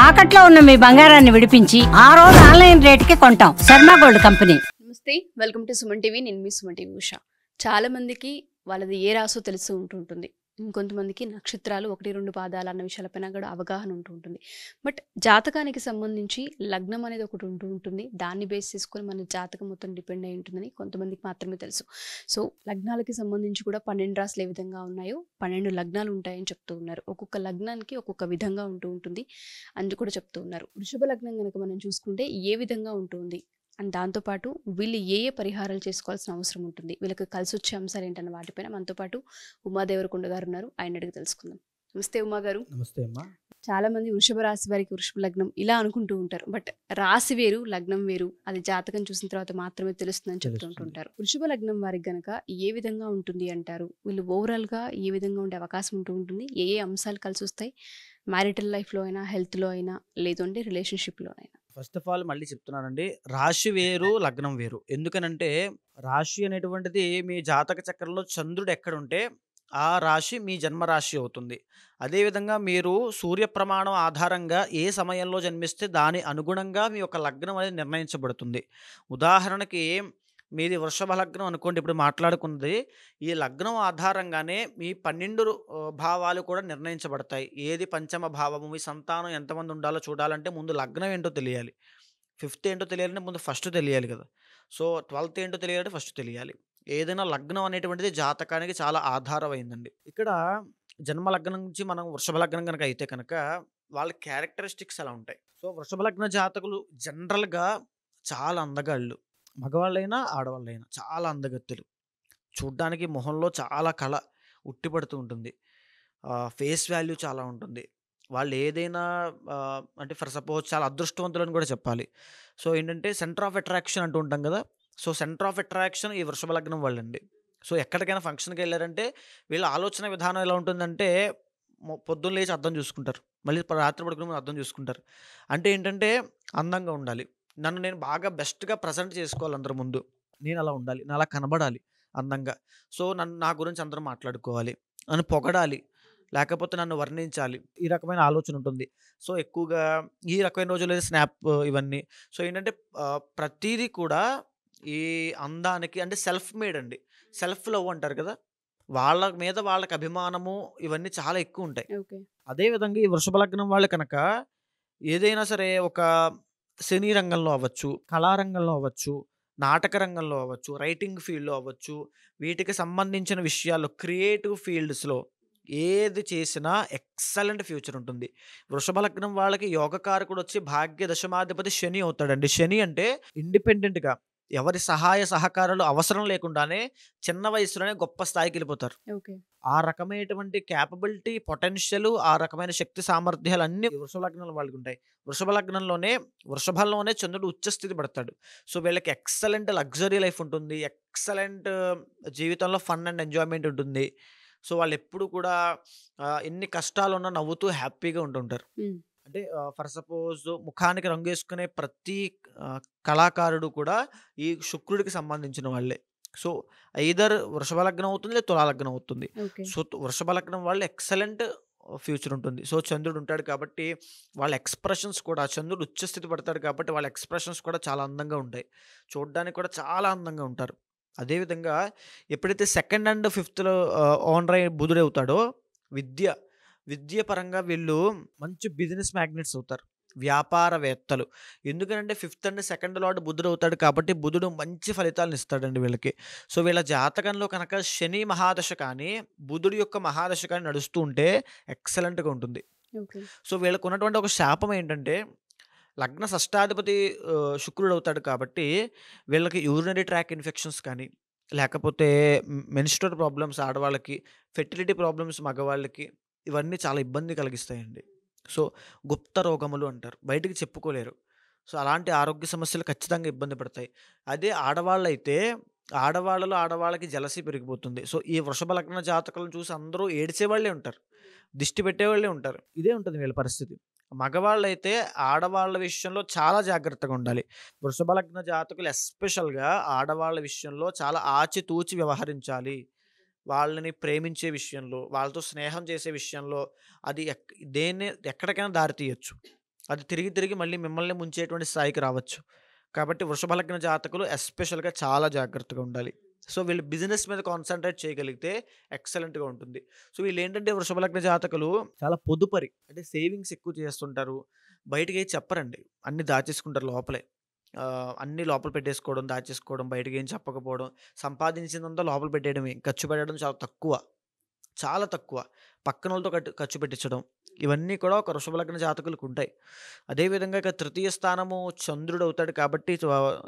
తాకట్లో ఉన్న మీ బంగారాన్ని విడిపించి ఆ రోజు ఆన్లైన్ రేటుకి కొంటాం. Sharma gold company. నమస్తే, వెల్కమ్ టు సుమన్ టీవీ. నేను మీ సుమన్ టీవీ ఉషా. చాలా మందికి వాళ్ళది ఏ రాసో తెలుస్తూ ఉంటుంటుంది. ఇంకొంతమందికి నక్షత్రాలు 1-2 పాదాలు అన్న విషయాలపైన కూడా అవగాహన ఉంటుంది. బట్ జాతకానికి సంబంధించి లగ్నం అనేది ఒకటి ఉంటుంది. దాన్ని బేస్ చేసుకొని మన జాతకం మొత్తం డిపెండ్ అయి ఉంటుందని కొంతమందికి మాత్రమే తెలుసు. సో లగ్నాలకి సంబంధించి కూడా 12 రాశులు ఏ విధంగా ఉన్నాయో 12 లగ్నాలు ఉంటాయని చెప్తూ ఉన్నారు. ఒక్కొక్క లగ్నానికి ఒక్కొక్క విధంగా ఉంటుంది అని కూడా చెప్తూ ఉన్నారు. వృషభ లగ్నం కనుక మనం చూసుకుంటే ఏ విధంగా ఉంటుంది అండ్ దాంతోపాటు వీళ్ళు ఏ పరిహారాలు చేసుకోవాల్సిన అవసరం ఉంటుంది, వీళ్ళకి కలిసి వచ్చే అంశాలు ఏంటన్న వాటిపైన మనతో పాటు ఉమాదేవరకొండ గారు ఉన్నారు. ఆయన అడిగి తెలుసుకుందాం. నమస్తే ఉమా గారు. నమస్తే అమ్మా. చాలా మంది వృషభ రాశి వారికి వృషభ లగ్నం ఇలా అనుకుంటూ ఉంటారు. బట్ రాశి వేరు, లగ్నం వేరు. అది జాతకం చూసిన తర్వాత మాత్రమే తెలుస్తుందని చెప్తుంటుంటారు. వృషభ లగ్నం వారికి గనక ఏ విధంగా ఉంటుంది అంటారు? వీళ్ళు ఓవరాల్ గా ఏ విధంగా ఉండే అవకాశం ఉంటుంది? ఏ అంశాలు కలిసి వస్తాయి? మ్యారిటల్ లైఫ్ లో అయినా, హెల్త్ లో అయినా, లేదంటే రిలేషన్షిప్ లో అయినా? ఫస్ట్ ఆఫ్ ఆల్ మళ్ళీ చెప్తున్నానండి, రాశి వేరు లగ్నం వేరు. ఎందుకనంటే రాశి అనేటువంటిది మీ జాతక చక్రంలో చంద్రుడు ఎక్కడుంటే ఆ రాశి మీ జన్మరాశి అవుతుంది. అదేవిధంగా మీరు సూర్య ప్రమాణం ఆధారంగా ఏ సమయంలో జన్మిస్తే దాని అనుగుణంగా మీ యొక్క లగ్నం అనేది నిర్ణయించబడుతుంది. ఉదాహరణకి మీది వృషభ లగ్నం అనుకోండి, ఇప్పుడు మాట్లాడుకున్నది. ఈ లగ్నం ఆధారంగానే మీ 12 భావాలు కూడా నిర్ణయించబడతాయి. ఏది పంచమ భావము, మీ సంతానం ఎంతమంది ఉండాలో చూడాలంటే ముందు లగ్నం ఏంటో తెలియాలి. 5th ఏంటో తెలియాలంటే ముందు ఫస్ట్ తెలియాలి కదా. సో 12th ఏంటో తెలియాలంటే ఫస్ట్ తెలియాలి. ఏదైనా లగ్నం అనేటువంటిది జాతకానికి చాలా ఆధారమైందండి. ఇక్కడ జన్మ లగ్నం నుంచి మనం వృషభ లగ్నం కనుక అయితే కనుక వాళ్ళ క్యారెక్టరిస్టిక్స్ అలా ఉంటాయి. సో వృషభ లగ్న జాతకులు జనరల్గా చాలా అందగాళ్ళు. మగవాళ్ళైనా ఆడవాళ్ళైనా చాలా అందగత్తెలు. చూడ్డానికి మొహంలో చాలా కళ ఉట్టిపడుతూ ఉంటుంది. ఫేస్ వాల్యూ చాలా ఉంటుంది. వాళ్ళు ఏదైనా అంటే ఫర్ సపోజ్ చాలా అదృష్టవంతులని కూడా చెప్పాలి. సో ఏంటంటే సెంటర్ ఆఫ్ అట్రాక్షన్ అంటూ ఉంటాం కదా. సో సెంటర్ ఆఫ్ అట్రాక్షన్ ఈ వృషభ లగ్నం వాళ్ళండి. సో ఎక్కడికైనా ఫంక్షన్కి వెళ్ళారంటే వీళ్ళ ఆలోచన విధానం ఎలా ఉంటుందంటే పొద్దున్న లేచి అద్దం చూసుకుంటారు, మళ్ళీ రాత్రి పడుకునే ముందు అద్దం చూసుకుంటారు. అంటే ఏంటంటే అందంగా ఉండాలి, నన్ను నేను బాగా బెస్ట్గా ప్రజెంట్ చేసుకోవాలి అందరి ముందు, నేను అలా ఉండాలి, నేను అలా కనబడాలి అందంగా. సో నా గురించి అందరూ మాట్లాడుకోవాలి, నన్ను పొగడాలి, లేకపోతే నన్ను వర్ణించాలి, ఈ రకమైన ఆలోచన ఉంటుంది. సో ఎక్కువగా ఈ రకమైన రోజుల్లో స్నాప్ ఇవన్నీ. సో ఏంటంటే ప్రతిదీ కూడా ఈ అందానికి అంటే సెల్ఫ్ మేడ్ అండి, సెల్ఫ్ లవ్ అంటారు కదా, వాళ్ళ మీద వాళ్ళకి అభిమానము ఇవన్నీ చాలా ఎక్కువ ఉంటాయి. అదేవిధంగా ఈ వృషభ లగ్నం వాళ్ళు కనుక ఏదైనా సరే ఒక సినీ రంగంలో అవ్వచ్చు, కళారంగంలో అవ్వచ్చు, నాటక రంగంలో అవ్వచ్చు, రైటింగ్ ఫీల్డ్లో అవ్వచ్చు, వీటికి సంబంధించిన విషయాల్లో క్రియేటివ్ ఫీల్డ్స్లో ఏది చేసినా ఎక్సలెంట్ ఫ్యూచర్ ఉంటుంది. వృషభ లగ్నం వాళ్ళకి యోగకారకుడు వచ్చి భాగ్య దశమాధిపతి శని అవుతాడండి. శని అంటే ఇండిపెండెంట్గా ఎవరి సహాయ సహకారాలు అవసరం లేకుండానే చిన్న వయసులోనే గొప్ప స్థాయికి వెళ్ళిపోతారు. ఆ రకమైనటువంటి క్యాపబిలిటీ, పొటెన్షియల్, ఆ రకమైన శక్తి సామర్థ్యాలు అన్ని వృషభ లగ్నంలో వాళ్ళకి ఉంటాయి. వృషభంలోనే చంద్రుడు ఉచ్చస్థితి పడతాడు. సో వీళ్ళకి ఎక్సలెంట్ లగ్జరీ లైఫ్ ఉంటుంది, ఎక్సలెంట్ జీవితంలో ఫన్ అండ్ ఎంజాయ్మెంట్ ఉంటుంది. సో వాళ్ళు ఎప్పుడు కూడా ఎన్ని కష్టాలు ఉన్నా నవ్వుతూ హ్యాపీగా ఉంటుంటారు. అంటే ఫర్ సపోజ్ ముఖానికి రంగు వేసుకునే ప్రతి కళాకారుడు కూడా ఈ శుక్రుడికి సంబంధించిన వాళ్ళే. సో ఐదర్ వృషభ లగ్నం అవుతుంది లేదా తులా లగ్నం అవుతుంది. సో వృషభ లగ్నం వాళ్ళు ఎక్సలెంట్ ఫ్యూచర్ ఉంటుంది. సో చంద్రుడు ఉంటాడు కాబట్టి వాళ్ళ ఎక్స్ప్రెషన్స్ కూడా, చంద్రుడు ఉచ్చస్థితి పడతాడు కాబట్టి వాళ్ళ ఎక్స్ప్రెషన్స్ కూడా చాలా అందంగా ఉంటాయి, చూడడానికి కూడా చాలా అందంగా ఉంటారు. అదేవిధంగా ఎప్పుడైతే 2nd and 5th ఓనర్ బుధుడు అవుతాడో విద్య పరంగా వీళ్ళు మంచి బిజినెస్ మ్యాగ్నెట్స్ అవుతారు, వ్యాపారవేత్తలు. ఎందుకంటే 5th and 2nd లార్డ్ బుధుడు అవుతాడు కాబట్టి బుధుడు మంచి ఫలితాలను ఇస్తాడండి వీళ్ళకి. సో వీళ్ళ జాతకంలో కనుక శని మహాదశ కానీ బుధుడు యొక్క మహాదశ కానీ నడుస్తూ ఉంటే ఎక్సలెంట్గా ఉంటుంది. సో వీళ్ళకు ఉన్నటువంటి ఒక శాపం ఏంటంటే లగ్న షష్టాధిపతి శుక్రుడు అవుతాడు కాబట్టి వీళ్ళకి యూరినరీ ట్రాక్ ఇన్ఫెక్షన్స్ కానీ, లేకపోతే మెన్స్ట్రువల్ ప్రాబ్లమ్స్ ఆడవాళ్ళకి, ఫెర్టిలిటీ ప్రాబ్లమ్స్ మగవాళ్ళకి, ఇవన్నీ చాలా ఇబ్బంది కలిగిస్తాయండి. సో గుప్త రోగములు అంటారు, బయటికి చెప్పుకోలేరు. సో అలాంటి ఆరోగ్య సమస్యలు ఖచ్చితంగా ఇబ్బంది పడతాయి. అదే ఆడవాళ్ళైతే ఆడవాళ్ళకి జలసి పెరిగిపోతుంది. సో ఈ వృషభ లగ్న జాతకులను చూసి అందరూ ఏడ్చేవాళ్ళే ఉంటారు, దిష్టి పెట్టేవాళ్ళే ఉంటారు. ఇదే ఉంటుంది వీళ్ళ పరిస్థితి. మగవాళ్ళైతే ఆడవాళ్ళ విషయంలో చాలా జాగ్రత్తగా ఉండాలి. వృషభ లగ్న జాతకులు ఎస్పెషల్గా ఆడవాళ్ళ విషయంలో చాలా ఆచితూచి వ్యవహరించాలి. వాళ్ళని ప్రేమించే విషయంలో, వాళ్ళతో స్నేహం చేసే విషయంలో అది ఎక్కడికైనా దారి తీయొచ్చు. అది తిరిగి తిరిగి మళ్ళీ మిమ్మల్ని ముంచేటువంటి స్థాయికి రావచ్చు. కాబట్టి వృషభ లగ్న జాతకులు ఎస్పెషల్‌గా చాలా జాగ్రత్తగా ఉండాలి. సో, వీళ్ళు బిజినెస్ మీద కాన్సంట్రేట్ చేయగలిగితే ఎక్సలెంట్‌గా ఉంటుంది. సో, వీళ్ళేంటంటే వృషభ లగ్న జాతకులు చాలా పొదుపరి. అంటే సేవింగ్స్ ఎక్కువ చేస్తుంటారు. బయటకేది చెప్పరండి. అన్నీ దాచేసుకుంటారు లోపలే. అన్నీ లోపల పెట్టేసుకోవడం, దాచేసుకోవడం, బయటకేం చెప్పకపోవడం, సంపాదించిందంతా లోపల పెట్టేయడమే. ఖర్చు పెట్టడం చాలా తక్కువ. చాలా తక్కువ. పక్కనోళ్ళతో ఖర్చు పెట్టించడం. ఇవన్నీ కూడా ఒక వృషభ లగ్న జాతకులకుంటాయి. అదేవిధంగా ఇక తృతీయ స్థానము చంద్రుడవుతాడు కాబట్టి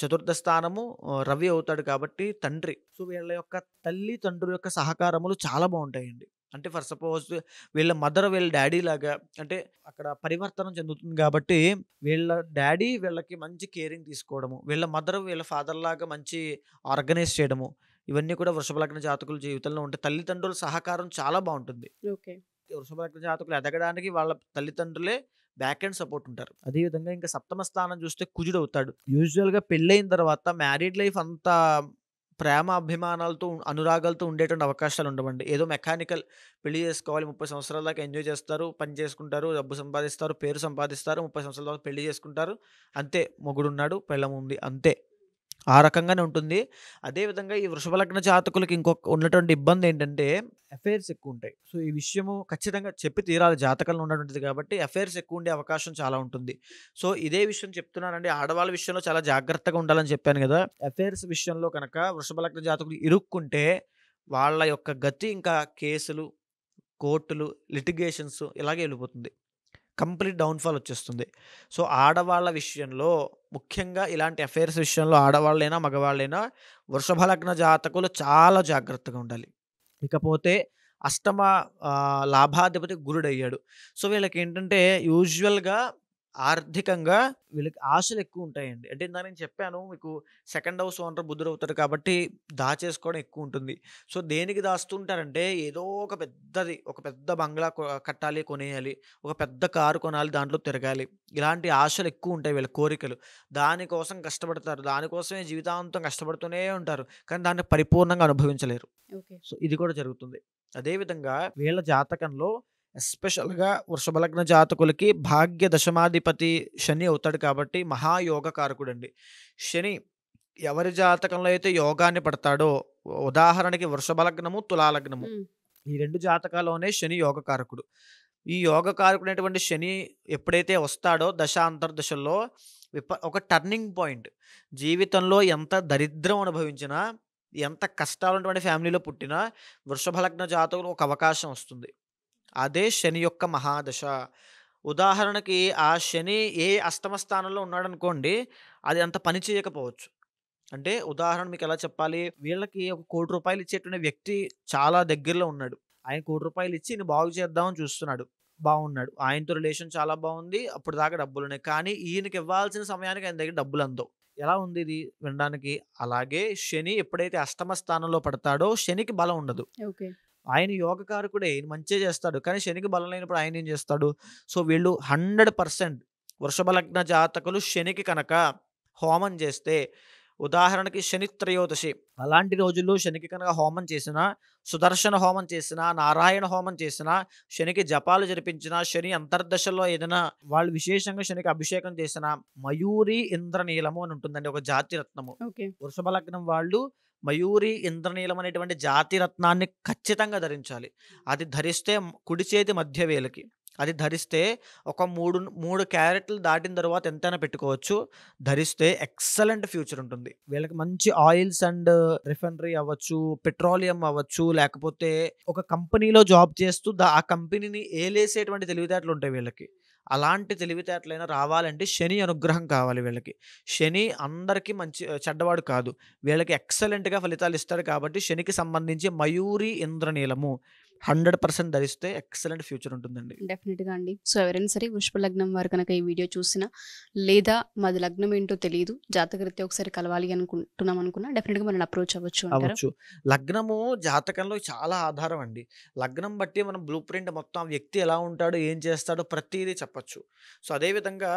చతుర్థ స్థానము రవి అవుతాడు కాబట్టి తండ్రి. సో, వీళ్ళ యొక్క తల్లి, తండ్రుల యొక్క సహకారములు చాలా బావుంటాయండి. అంటే ఫర్ సపోజ్ వీళ్ళ మదర్, వీళ్ళ డ్యాడీ లాగా అంటే అక్కడ పరివర్తనం చెందుతుంది కాబట్టి వీళ్ళ డ్యాడీ వీళ్ళకి మంచి కేరింగ్ తీసుకోవడము. వీళ్ళ మదర్ వీళ్ళ ఫాదర్ లాగా మంచి ఆర్గనైజ్ చేయడము. ఇవన్నీ కూడా వృషభ లగ్న జాతకుల జీవితంలో ఉంటాయి. తల్లిదండ్రుల సహకారం చాలా బావుంటుంది. ఓకే. వృషభ లగ్న జాతకులు ఎదగడానికి వాళ్ళ తల్లిదండ్రులే బ్యాక్ అండ్ సపోర్ట్ ఉంటారు. అదేవిధంగా ఇంకా సప్తమ స్థానం చూస్తే కుజుడవుతాడు. యూజువల్‌గా పెళ్ళైన తర్వాత మ్యారీడ్ లైఫ్ అంతా ప్రేమ, అభిమానాలతో, అనురాగాలతో ఉండేటువంటి అవకాశాలు ఉండవండి. ఏదో మెకానికల్ పెళ్లి చేసుకోవాలి, 30 సంవత్సరాల దాకా ఎంజాయ్ చేస్తారు, పని చేసుకుంటారు, డబ్బు సంపాదిస్తారు, పేరు సంపాదిస్తారు, 30 సంవత్సరాల తర్వాత పెళ్లి చేసుకుంటారు. అంతే మొగుడున్నాడు, పెళ్ళాం ఉంది అంతే. ఆ రకంగానే ఉంటుంది. అదేవిధంగా ఈ వృషభ లగ్న జాతకులకి ఇంకొక ఉన్నటువంటి ఇబ్బందేంటంటే అఫైర్స్ ఎక్కువుంటాయి. సో, ఈ విషయము ఖచ్చితంగా చెప్పి తీరాలి. జాతకంలో ఉన్నటువంటిది కాబట్టి అఫైర్స్ ఎక్కువుండే అవకాశం చాలా ఉంటుంది. సో, ఇదే విషయం చెప్తున్నానండి. ఆడవాళ్ళ విషయంలో చాలా జాగ్రత్తగా ఉండాలని చెప్పాను గదా! అఫైర్స్ విషయంలో కనుక వృషభ లగ్న జాతకులు ఇరుక్కుంటే వాళ్ళ యొక్క గతి ఇంకా కేసులు, కోర్టులు, లిటిగేషన్స్ ఇలాగే ఎళ్ళిపోతుంది. కంప్లీట్ డౌన్‌ఫాల్ వచ్చేస్తుంది. సో, ఆడవాళ్ళ విషయంలో ముఖ్యంగా ఇలాంటి అఫైర్స్ విషయంలో ఆడవాళ్ళైనా, మగవాళ్ళైనా వృషభ లగ్న జాతకులు చాలా జాగ్రత్తగా ఉండాలి. ఇకపోతే అష్టమ లాభాధిపతి గురుడయ్యాడు. సో, వీళ్ళకేంటంటే యూజువల్‌గా ఆర్థికంగా వీళ్ళకి ఆశలెక్కువుంటాయండి. అంటే ఇందాక నేను చెప్పాను మీకు సెకండ్ హౌస్ ఓనర్ బుధుడవుతాడు కాబట్టి దాచేసుకోవడం ఎక్కువుంటుంది. సో, దేనికి దాస్తుంటారంటే ఏదో ఒక పెద్దది, ఒక పెద్ద బంగ్లా కట్టాలి, కొనేయాలి. ఒక పెద్ద కారు కొనాలి, దాంట్లో తిరగాలి. ఇలాంటి ఆశలెక్కువుంటాయి వీళ్ళ కోరికలు. దానికోసం కష్టపడతారు. దానికోసమే జీవితాంతం కష్టపడుతూనే ఉంటారు. కానీ దాన్ని పరిపూర్ణంగా అనుభవించలేరు. ఓకే. సో, ఇది కూడా జరుగుతుంది. అదేవిధంగా వీళ్ళ జాతకంలో ఎస్పెషల్‌గా వృషభ లగ్న జాతకులకి భాగ్య దశమాధిపతి శని అవుతాడు కాబట్టి మహాయోగకారకుడండి. శని ఎవరి జాతకంలో అయితే యోగాన్ని పడతాడో ఉదాహరణకి వృషభ లగ్నము, తులా లగ్నము. హ్మ్. ఈ 2 జాతకాల్లోనే శని యోగకారకుడు. ఈ యోగకారకుడైనటువంటి శని ఎప్పుడైతే వస్తాడో దశ అంతర్దశల్లో ఒక టర్నింగ్ పాయింట్. జీవితంలో ఎంత దరిద్రం అనుభవించినా, ఎంత కష్టాలున్నటువంటి ఫ్యామిలీలో పుట్టినా వృషభ లగ్న జాతకులకు ఒక అవకాశం వస్తుంది. అదే శని యొక్క మహాదశ. ఉదాహరణకి ఆ శని ఏ అష్టమ స్థానంలో ఉన్నాడనుకోండి, అది అంత పని చేయకపోవచ్చు. అంటే ఉదాహరణ మీకెలా చెప్పాలి? వీళ్ళకి ఒక రూ. 1,00,00,000 ఇచ్చేటువంటి వ్యక్తి చాలా దగ్గరలో ఉన్నాడు. ఆయన రూ. 1,00,00,000 ఇచ్చి ఈయన్ని బాగు చేద్దామని చూస్తున్నాడు. బాగున్నాడు. ఆయనతో రిలేషన్ చాలా బాగుంది. అప్పటిదాకా డబ్బులున్నాయి. కానీ ఈయనకి ఇవ్వాల్సిన సమయానికి ఆయన దగ్గర డబ్బులందవు. ఎలా ఉంది ఇది వినడానికి? అలాగే శని ఎప్పుడైతే అష్టమ స్థానంలో పడతాడో శనికి బలం ఉండదు. ఓకే. ఆయన యోగకారకుడే. ఈయన మంచే చేస్తాడు. కానీ శనికి బలం లేనప్పుడు ఆయనేం చేస్తాడు? సో, వీళ్ళు 100% వృషభ లగ్న జాతకులు శనికి కనుక హోమం చేస్తే ఉదాహరణకి శని త్రయోదశి అలాంటి రోజుల్లో శనికి కనుక హోమం చేసినా, సుదర్శన హోమం చేసినా, నారాయణ హోమం చేసినా, శనికి జపాలు జరిపించినా, శని అంతర్దశలో ఏదైనా వాళ్ళు విశేషంగా శనికి అభిషేకం చేసినా, మయూరి ఇంద్రనీలము అని ఉంటుందండి ఒక జాతి రత్నము. ఓకే. వృషభ లగ్నం వాళ్ళు మయూరి ఇంద్రనీలం అనేటువంటి జాతి రత్నాన్ని ఖచ్చితంగా ధరించాలి. అది ధరిస్తే కుడి చేతి మధ్య వేలికి. అది ధరిస్తే ఒక 3 క్యారెట్లు దాటిన తర్వాత ఎంతైనా పెట్టుకోవచ్చు. ధరిస్తే ఎక్సలెంట్ ఫ్యూచర్ ఉంటుంది. వీళ్ళకి మంచి ఆయిల్స్ అండ్ రిఫైనరీ అవ్వచ్చు, పెట్రోలియం అవ్వచ్చు, లేకపోతే ఒక కంపెనీలో జాబ్ చేస్తూ ఆ కంపెనీని ఏలేసేటువంటి తెలివితేటలు ఉంటాయి వీళ్ళకి. అలాంటి తెలివితేటలైనా రావాలంటే శని అనుగ్రహం కావాలి వీళ్ళకి. శని అందరికీ చెడ్డవాడు కాదు. వీళ్ళకి ఎక్సలెంట్‌గా ఫలితాలు ఇస్తాడు కాబట్టి శనికి సంబంధించి మయూరి ఇంద్రనీలము 100% ధరిస్తే ఎక్సలెంట్ ఫ్యూచర్ ఉంటుందండి. డెఫినెట్‌గా అండి. సో, ఎవరైనా సరే వృషభ లగ్నం వారు కనుక ఈ వీడియో చూసినా, లేదా మాది లగ్నం ఏంటో తెలీదు, జాతకరీత్యా ఒకసారి కలవాలి అనుకున్నా డెఫినెట్‌గా మనల్ని అప్రోచ్ అవ్వచ్చు అంటారా? అవ్వచ్చు. లగ్నము జాతకంలో చాలా ఆధారం అండి. లగ్నం బట్టి మనం బ్లూ ప్రింట్ మొత్తం ఆ వ్యక్తి ఎలా ఉంటాడో, ఏం చేస్తాడో ప్రతీదీ చెప్పొచ్చు. సో, అదేవిధంగా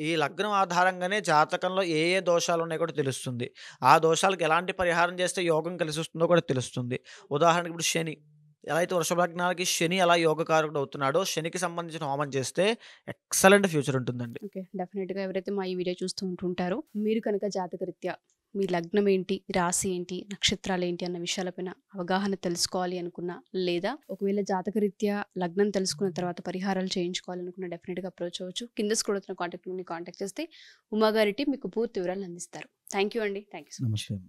ఈ లగ్నం ఆధారంగానే జాతకంలో ఏ ఏ దోషాలు ఉన్నాయో కూడా తెలుస్తుంది. ఆ దోషాలకు ఎలాంటి పరిహారం చేస్తే యోగం కలిసొస్తుందో కూడా తెలుస్తుంది. ఉదాహరణకి ఇప్పుడు శని. ఎలా అయితే వృషభ లగ్నానికి శని ఎలా యోగకారకుడు అవుతున్నాడో, శనికి సంబంధించిన హోమం చేస్తే ఎక్సలెంట్ ఫ్యూచర్ ఉంటుందండి. ఓకే. డెఫినెట్‌గా ఎవరైతే మా ఈ వీడియో చూస్తూ ఉంటుంటారో, మీరు కనుక జాతకరీత్యా మీ లగ్నం ఏంటి, రాశి ఏంటి, నక్షత్రాలు ఏంటి అన్న విషయాలపైన అవగాహన తెలుసుకోవాలి అనుకున్నా, లేదా ఒకవేళ జాతకరీత్యా లగ్నం తెలుసుకున్న తర్వాత పరిహారాలు చేయించుకోవాలనుకున్నా డెఫినెట్‌గా అప్రోచ్ అవ్వచ్చు. కింద స్క్రోల్ అవుతున్న కాంటాక్ట్ చేస్తే ఉమా గారి టీం మీకు పూర్తి వివరాలు అందిస్తారు. థ్యాంక్ యూ అండి. Thank you so much. నమస్తే అమ్మ.